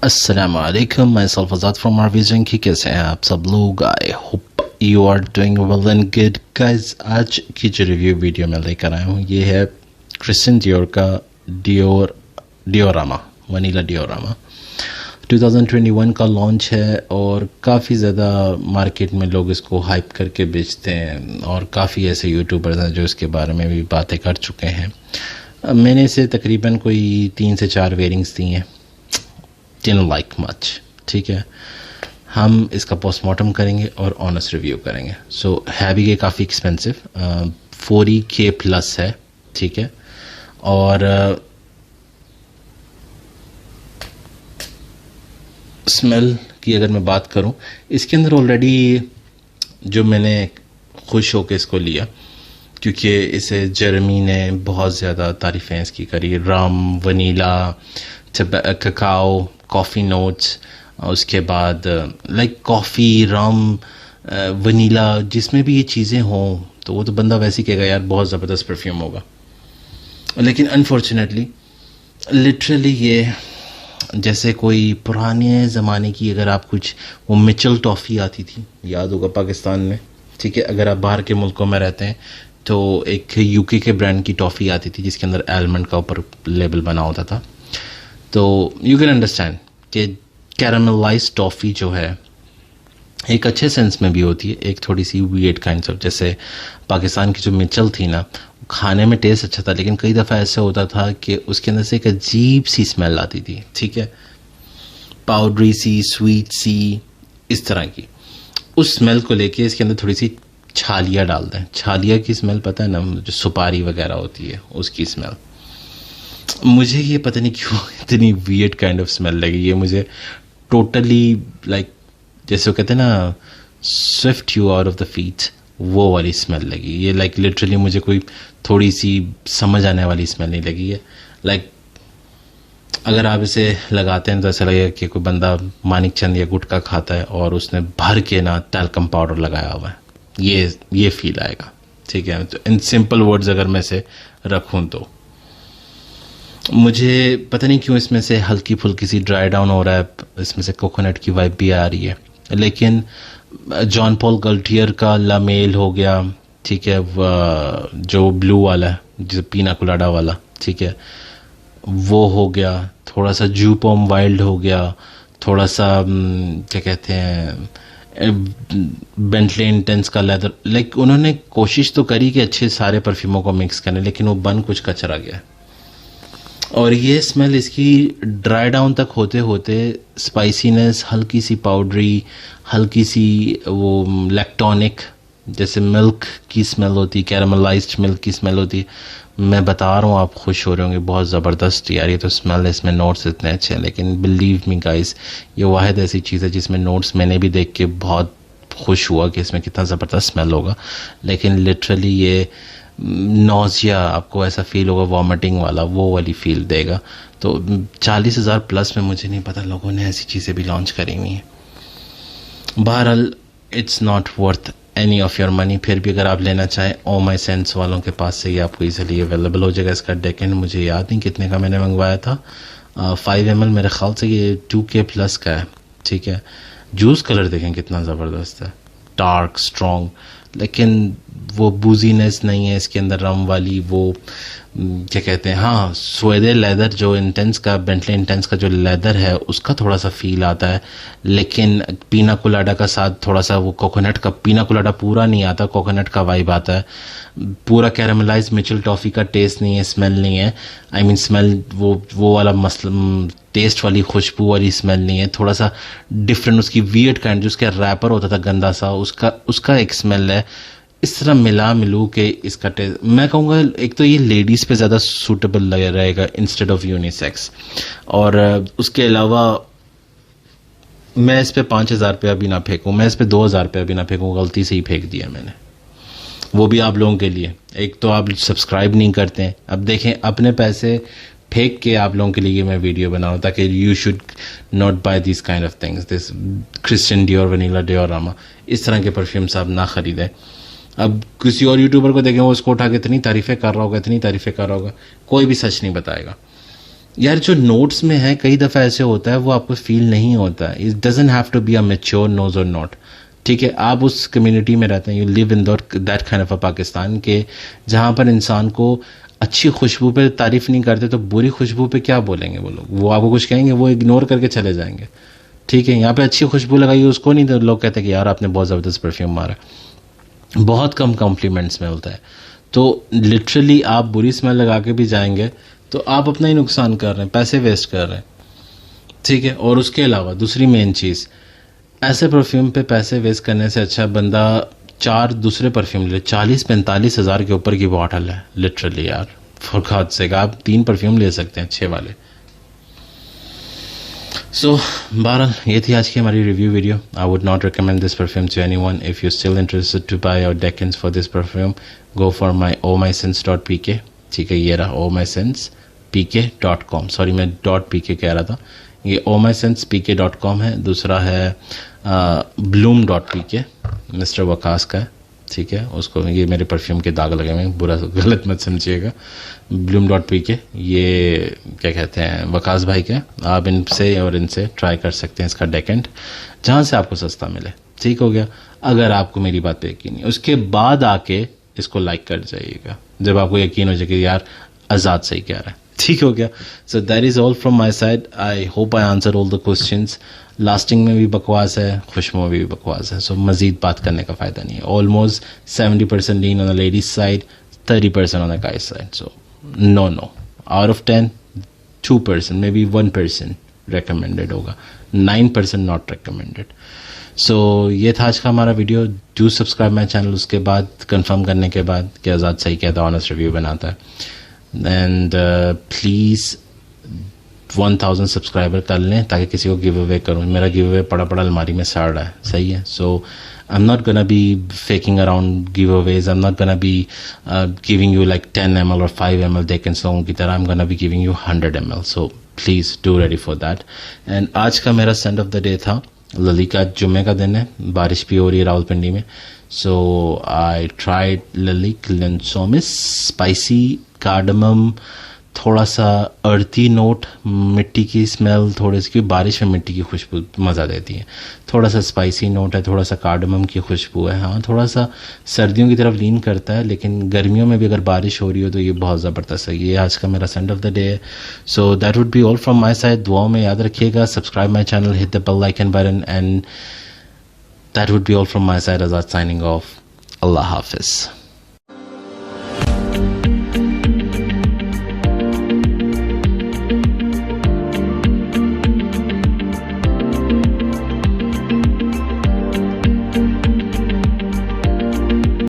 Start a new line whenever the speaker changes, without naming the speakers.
अस्सलाम वालेकुम, my self Azad from आरवीजन की। कैसे हैं आप सब लोग? I hope you are doing well and good guys. आज की जो रिव्यू वीडियो मैं लेकर आया हूँ ये है क्रिश्चियन डियोर का डियोरामा, वनीला डियोरामा। 2021 का लॉन्च है और काफ़ी ज़्यादा मार्केट में लोग इसको हाइप करके बेचते हैं और काफ़ी ऐसे यूट्यूबर्स हैं जो इसके बारे में भी बातें कर चुके हैं। मैंने इसे तकरीबन कोई 3 से 4 वेयरिंग्स दी हैं, डिडंट लाइक मच। ठीक है, हम इसका पोस्टमार्टम करेंगे और ऑनेस्ट रिव्यू करेंगे। सो है भी ये काफ़ी एक्सपेंसिव, 40K प्लस है। ठीक है, और स्मेल की अगर मैं बात करूं, इसके अंदर ऑलरेडी जो मैंने खुश होकर इसको लिया क्योंकि इसे जेरेमी ने बहुत ज़्यादा तारीफ़ें इसकी करी। रम, वनीला, ककाओ, कॉफ़ी नोट्स, उसके बाद लाइक कॉफ़ी, रम, वनीला, जिसमें भी ये चीज़ें हों तो वो तो बंदा वैसे ही कहेगा यार बहुत ज़बरदस्त परफ्यूम होगा। लेकिन अनफॉर्चुनेटली लिटरली ये जैसे कोई पुराने ज़माने की, अगर आप कुछ वो मिचल टॉफ़ी आती थी, याद होगा पाकिस्तान में। ठीक है, अगर आप बाहर के मुल्कों में रहते हैं तो एक यूके के ब्रांड की टॉफ़ी आती थी जिसके अंदर आलमंड का ऊपर लेबल बना होता था। तो यू कैन अंडरस्टैंड कि कैरामलाइज्ड टॉफ़ी जो है एक अच्छे सेंस में भी होती है, एक थोड़ी सी वियर्ड काइंड ऑफ। जैसे पाकिस्तान की जो मिचल थी ना, खाने में टेस्ट अच्छा था लेकिन कई दफ़ा ऐसा होता था कि उसके अंदर से एक अजीब सी स्मेल आती थी। ठीक है, पाउडरी सी, स्वीट सी, इस तरह की। उस स्मेल को लेके इसके अंदर थोड़ी सी छालिया डाल दें। छालिया की स्मेल पता है ना, जो सुपारी वगैरह होती है उसकी स्मेल। मुझे ये पता नहीं क्यों इतनी वियर्ड काइंड ऑफ स्मेल लगी। ये मुझे टोटली लाइक जैसे वो कहते हैं ना, Swift you out of the feet, वो वाली स्मेल लगी। ये लाइक लिटरली मुझे कोई थोड़ी सी समझ आने वाली स्मेल नहीं लगी है। लाइक अगर आप इसे लगाते हैं तो ऐसा लगेगा कि कोई बंदा मानिक चंद या गुटखा खाता है और उसने भर के ना टैल्कम पाउडर लगाया हुआ है, ये फील आएगा। ठीक है, तो इन सिंपल वर्ड्स अगर मैं इसे रखूं तो मुझे पता नहीं क्यों इसमें से हल्की फुल्की सी ड्राई डाउन हो रहा है, इसमें से कोकोनट की वाइब भी आ रही है। लेकिन जॉन पॉल गल्टियर का लामेल हो गया, ठीक है, जो ब्लू वाला है, जो पीना कोलाडा वाला, ठीक है, वो हो गया। थोड़ा सा जूपॉम वाइल्ड हो गया, थोड़ा सा क्या कहते हैं, बेंटले इंटेंस का लेदर। लाइक उन्होंने कोशिश तो करी कि अच्छे सारे परफ्यूमों को मिक्स करें, लेकिन वो बन कुछ कचरा गया। और ये स्मेल इसकी ड्राई डाउन तक होते होते स्पाइसीनेस, हल्की सी पाउडरी, हल्की सी वो लैक्टोनिक, जैसे मिल्क की स्मेल होती, कैरामलाइज्ड मिल्क की स्मेल होती। मैं बता रहा हूँ, आप खुश हो रहे होंगे, बहुत ज़बरदस्त यार ये तो स्मेल है। इसमें नोट्स इतने अच्छे हैं, लेकिन बिलीव मी गाइस, ये वाहिद ऐसी चीज़ है जिसमें नोट्स मैंने भी देख के बहुत खुश हुआ कि इसमें कितना ज़बरदस्त स्मेल होगा। लेकिन लिटरली ये नोज़िया, आपको ऐसा फील होगा वॉमिटिंग वाला, वो वाली फील देगा। तो 40,000 प्लस में मुझे नहीं पता लोगों ने ऐसी चीज़ें भी लॉन्च करी हुई हैं। बहरहाल it's not worth any of your money. फिर भी अगर आप लेना चाहें, ओ माई सेंस वालों के पास से ये आपको इजीली अवेलेबल हो जाएगा। इसका डेकेंड मुझे याद नहीं कितने का मैंने मंगवाया था, 5 ml मेरे ख्याल से ये 2K प्लस का है। ठीक है, जूस कलर देखें कितना ज़बरदस्त है, डार्क स्ट्रॉन्ग, लेकिन वो बूजीनेस नहीं है इसके अंदर रम वाली। वो क्या कहते हैं, हाँ, स्वेदे लेदर, जो इंटेंस का, बेंटले इंटेंस का जो लेदर है उसका थोड़ा सा फील आता है। लेकिन पीना कोलाडा का साथ थोड़ा सा वो कोकोनट का, पीना कोलाडा पूरा नहीं आता, कोकोनट का वाइब आता है। पूरा कैरामलाइज्ड मिचल टॉफ़ी का टेस्ट नहीं है, स्मेल नहीं है। आई मीन स्मेल वो वाला मसला, टेस्ट वाली, खुशबू वाली स्मेल नहीं है। थोड़ा सा डिफरेंट उसकी वियर्ड काइंड, जो उसका रैपर होता था गंदा सा, उसका एक स्मेल है। इस तरह मिला मिलू के इसका टेस्ट, मैं कहूँगा एक तो ये लेडीज़ पे ज़्यादा सूटेबल लगे रहेगा इंस्टेड ऑफ यूनिसेक्स। और उसके अलावा मैं इस पे 5,000 रुपया भी ना फेंकूँ, मैं इस पे 2,000 रुपया भी ना फेंकूँ, गलती से ही फेंक दिया मैंने, वो भी आप लोगों के लिए। एक तो आप सब्सक्राइब नहीं करते हैं, अब देखें अपने पैसे फेंक के आप लोगों के लिए मैं वीडियो बनाऊँ ताकि you should not buy this kind of things, this Christian Dior, vanilla Diorama, इस तरह के परफ्यूम्स आप ना ख़रीदें। अब किसी और यूट्यूबर को देखें, वो उसको उठा के इतनी तारीफ़ें कर रहा होगा, इतनी तारीफ़ें कर रहा होगा, कोई भी सच नहीं बताएगा। यार जो नोट्स में है कई दफ़ा ऐसे होता है वो आपको फील नहीं होता, it doesn't have to be a mature nose और नॉट, ठीक है। आप उस कम्युनिटी में रहते हैं, you live in that kind of a Pakistan के, जहाँ पर इंसान को अच्छी खुशबू पे तारीफ़ नहीं करते तो बुरी खुशबू पे क्या बोलेंगे वो लोग, वो आपको कुछ कहेंगे, वो इग्नोर करके चले जाएंगे, ठीक है। यहाँ पे अच्छी खुशबू लगाई उसको नहीं, तो लोग कहते हैं कि यार आपने बहुत ज़बरदस्त परफ्यूम मारा, बहुत कम कॉम्प्लीमेंट्स में होता है। तो लिटरली आप बुरी स्मेल लगा के भी जाएंगे तो आप अपना ही नुकसान कर रहे हैं, पैसे वेस्ट कर रहे हैं, ठीक है। और उसके अलावा दूसरी मेन चीज़, ऐसे परफ्यूम पे पैसे वेस्ट करने से अच्छा बंदा 4 दूसरे परफ्यूम ले, 40-45 हज़ार के ऊपर की बॉटल है लिटरली यार, फॉर गॉड सेक आप 3 परफ्यूम ले सकते हैं अच्छे वाले। सो बहरहाल ये थी आज की हमारी review video. I would not recommend this perfume to anyone. If you still interested to buy your decants for this perfume, go for my omysens.pk, ठीक है। ये रहा omysens.pk.com, सॉरी मैं .pk कह रहा था, ये omysens.pk.com है। दूसरा है bloom.pk, मिस्टर वकास का है, ठीक है। उसको ये मेरे परफ्यूम के दाग लगे हुए हैं, बुरा गलत मत समझिएगा। bloom.pk ये क्या कहते हैं वकास भाई के, आप इनसे और इनसे ट्राई कर सकते हैं इसका डेकेंट, जहाँ से आपको सस्ता मिले, ठीक हो गया। अगर आपको मेरी बात पे यकीन नहीं, उसके बाद आके इसको लाइक कर जाइएगा जब आपको यकीन हो जाए कि यार आज़ाद सही कह रहा है, ठीक हो गया। So that is all from my side. I hope I answer all the questions. Lasting में भी बकवास है, खुशबू में भी बकवास है, सो मज़ीद बात करने का फ़ायदा नहीं है। Almost 70% lean on the ladies side, 30% on the guys side. So no out of 10 2% maybe 1% recommended होगा, 9% नॉट रिकमेंडेड। सो ये था आज का हमारा video. Do subscribe my channel, उसके बाद कंफर्म करने के बाद कि आज़ाद सही कहता है, ऑनेस्ट रिव्यू बनाता है। एंड प्लीज़ 1000 सब्सक्राइबर कर लें ताकि किसी को गिव अवे करूँ। मेरा गिव अवे पड़ा अलमारी में सड़ रहा है, सही है। So I am not gonna be faking around giveaways, I am not gonna be giving you like 10 ml और 5 ml डेकेंस लोगों की तरह, I am gonna be giving you 100 ml। So please do ready for that. And आज का मेरा send off the day था लली का, जुम्मे का दिन है, बारिश भी हो रही है रावलपिंडी में। सो I tried Lali क्लेंसोमिस spicy cardamom, थोड़ा सा अर्थी नोट, मिट्टी की स्मेल थोड़ी सी, क्योंकि बारिश में मिट्टी की खुशबू मज़ा देती है। थोड़ा सा स्पाइसी नोट है, थोड़ा सा कार्डमम की खुशबू है, हाँ थोड़ा सा सर्दियों की तरफ लीन करता है, लेकिन गर्मियों में भी अगर बारिश हो रही हो तो ये बहुत ज़बरदस्त है। ये आज का मेरा सेंड ऑफ द डे है। So that would be all from my side. दुआओं में याद रखिएगा, subscribe my channel, hit the bell icon button, and that would be all from my side. Azad signing off. अल्लाह हाफिज़।